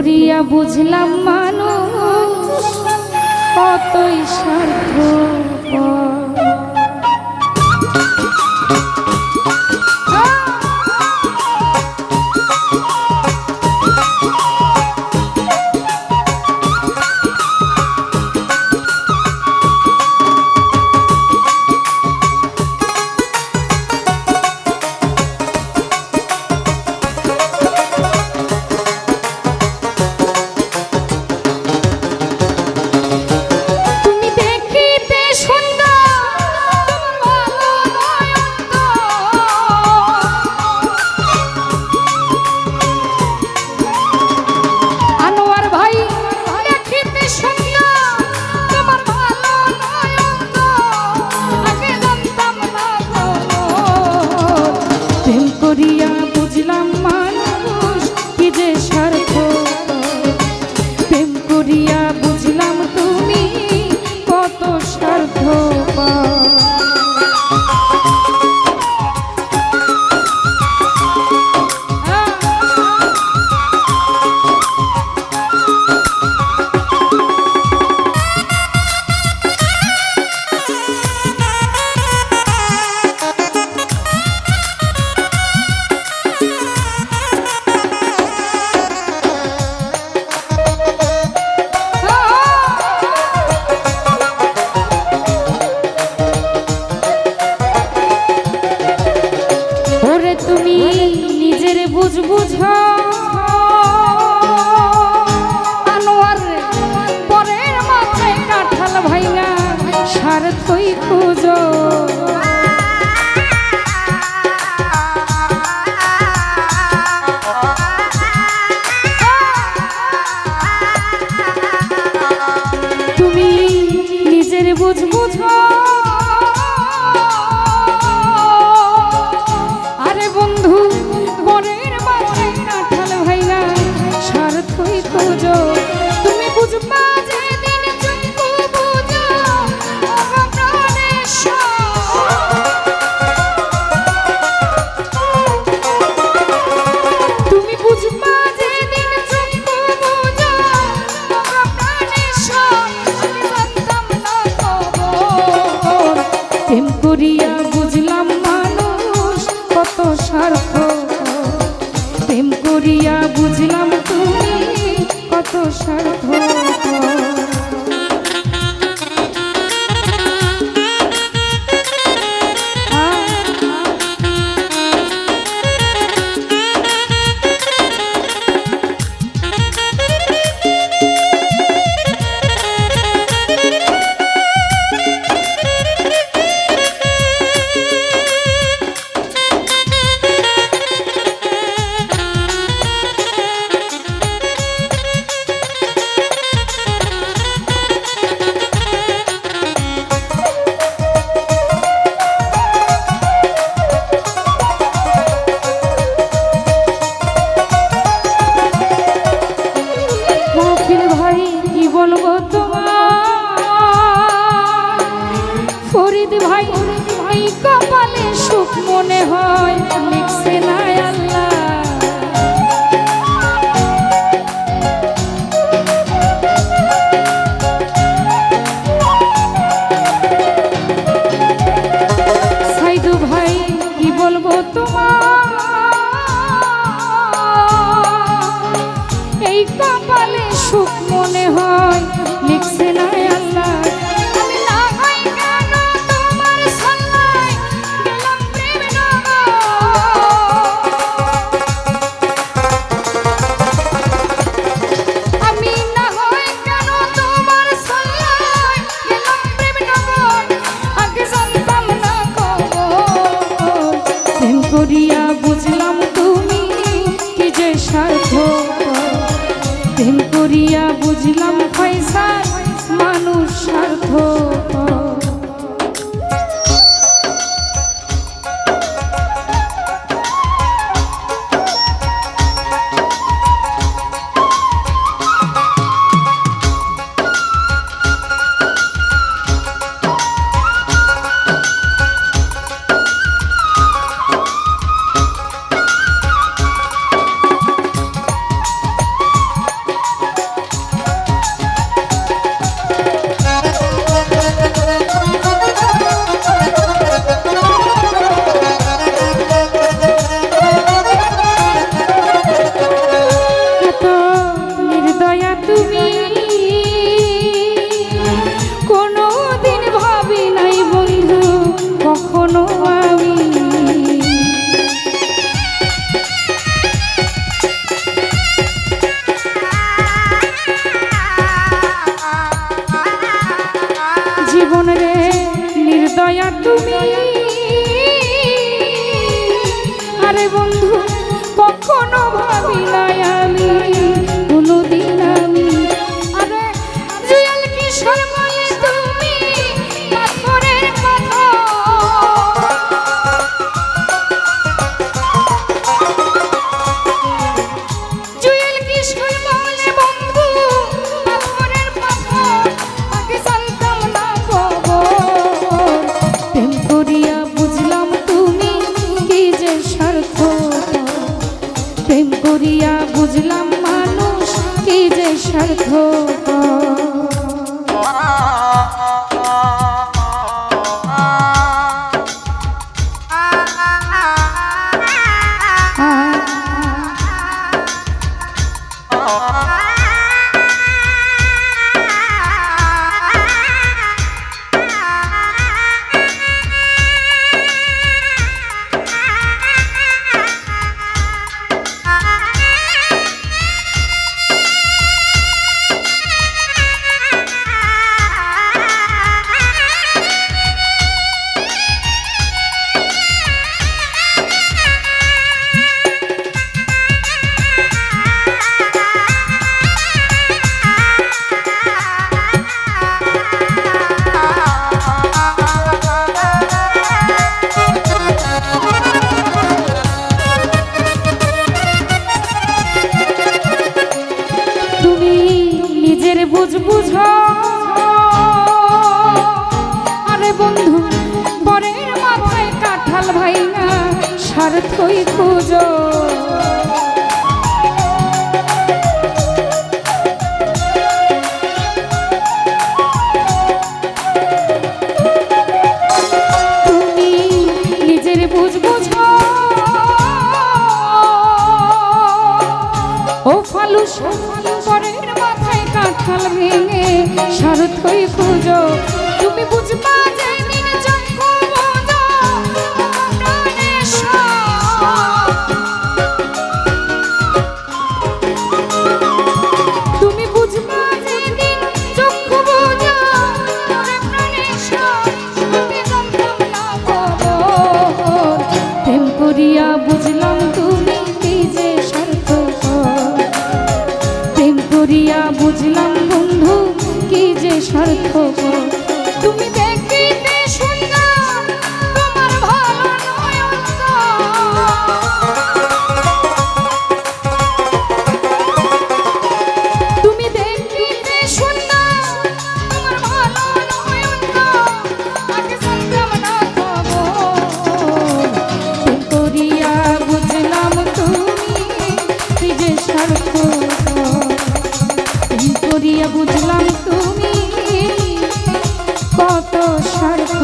করিয়া বুঝলাম মানুষ কতই স্বার্থপর। করিয়া বুঝলাম মানুষ কি যে স্বার্থ, প্রেম করিয়া বুঝলাম তুমি কত স্বার্থপর। তুমি নিজের বুঝ বুঝো আনোয়ার পরের মাথায় কাঁঠাল ভাইঙা স্বার্থই খুঁজো। তুমি নিজের বুঝ বুঝো পরের মাথায় কাঁঠাল ভাইঙা স্বার্থই খুঁজো। তুমি বুঝবা যেদিন চক্ষু বুঝো তুমি বুঝবা যেদিন চক্ষু বুঝো প্রেম করিয়া বুঝলাম মানুষ কত স্বার্থ, প্রেম করিয়া বুঝলাম তুমি কত স্বার্থপর। বলবো তোমার ফরিদ ভাই ভাই কপালে সুখ মনে হয় লিখছে না আল্লাহ। সাইদু ভাই কি বলবো তোমার এই কপালে সুখ মনে হয় লিখছে না আল্লাহ। আমি না হয় কেন তোমার সাল্লায় গেলাম প্রেম নগর, আমি না হয় কেন তোমার সাল্লায় গেলাম প্রেম নগর, আগে জানতাম না খবর। প্রেম করি করিয়া বুঝলাম তুমি কি যে স্বার্থ, প্রেম করিয়া বুঝলাম মানুষ কি যে স্বার্থ। বুঝ বুঝো আরে বন্ধু, বরের মাথায় কাঁঠাল ভাই না স্বার্থই খুঁজো। তুমি নিজের বুঝ বুঝো ও ফালুস, বরের মাথায় কাঁঠাল ভেঙে স্বার্থই খুঁজো। তুমি বুঝবা যেদিন চক্ষু বোঝো প্রাণের সব, তুমি বুঝবা যেদিন চক্ষু বোঝো প্রাণের সব। আমি জানতাম না খবর, প্রেম করিয়া বুঝলাম তুমি কি যে স্বার্থ, প্রেম করিয়া বুঝলাম বন্ধু কি যে স্বার্থ। তুমি দেখিতে সুন্দর তোমার ভালো নয়ন, তুমি দেখিতে সুন্দর তোমার ভালো নয়ন, আগে জানতাম না খবর, প্রেম করিয়া বুঝলাম তুমি কি যে স্বার্থ, করিয়া বুঝলাম তুমি কত স্বার্থ।